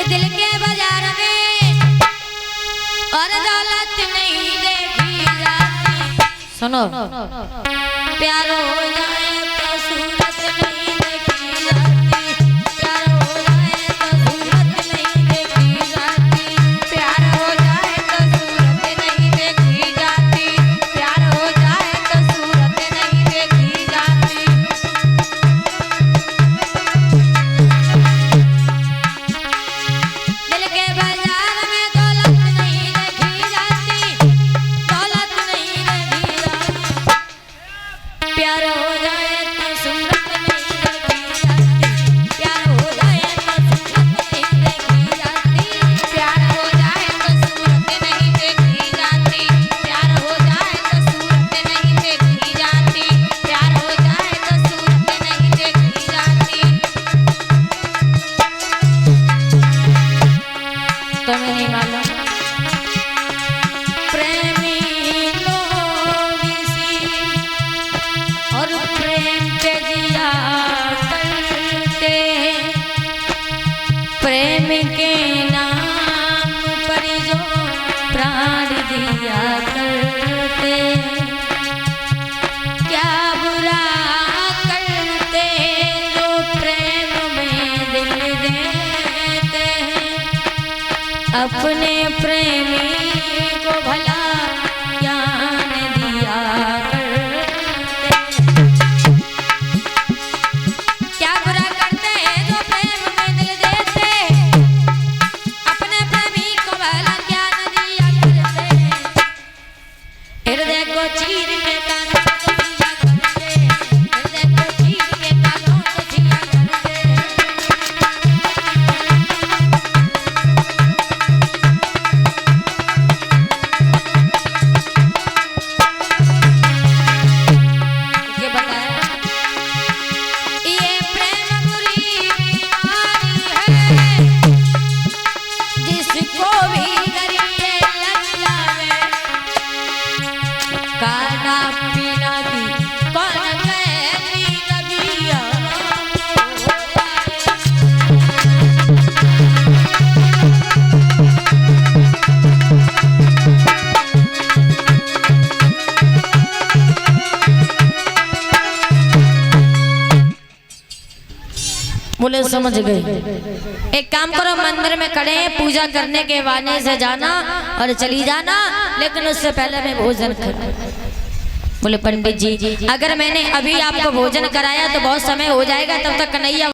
कि दिल के बाजार में और दौलत नहीं देखी जाती। सुनो, प्यार हो जाए तो सूरत नहीं देखी जाती, प्यार हो जाए तो सूरत नहीं देखी जाती, प्यार हो जाए तो सूरत नहीं देखी जाती, प्यार हो जाए तो सूरत नहीं देखी जाती। दिल के बाजार में दौलत नहीं देखी जाती, दौलत नहीं देखी जाती, प्यार हो जाए तो सूरत नहीं देखी जाती, प्यार हो जाए तो सूरत नहीं देखी जाती, प्यार हो जाए तो सूरत नहीं देखी जाती, प्यार हो जाए तो सूरत नहीं देखी जाती, प्यार हो जाए तो सूरत नहीं देखी जाती। तुम्हें नहीं मालूम प्रेमी लोग इसी और प्रेम पे जिया करते, प्रेम के नाम पर जो प्राण दिया करते, क्या बुरा करते जो प्रेम में दिल देते हैं, अपने प्रेमी को भला ज्ञान दिया करते। क्या बुरा करते हैं जो प्रेम में दिल देते, अपने प्रेमी को भला ज्ञान दिया करते। हृदय को चीर के कानों को सिया करते, हृदय को चीर के कानों को सिया करते। ये बताया ये प्रेम बुरी बीमारी है, जिसको भी गरिए लग जावे, खाना पीना भी कौन कहती कभी आराम हो जाए। बोले समझ गए। एक काम करो, मंदिर में खड़े हैं, पूजा करने के बहाने से जाना और चली जाना, लेकिन उससे पहले मैं भोजन करूं। बोले पंडित जी, अगर मैंने अभी आपको भोजन कराया तो बहुत समय हो जाएगा, तब तक कन्हैया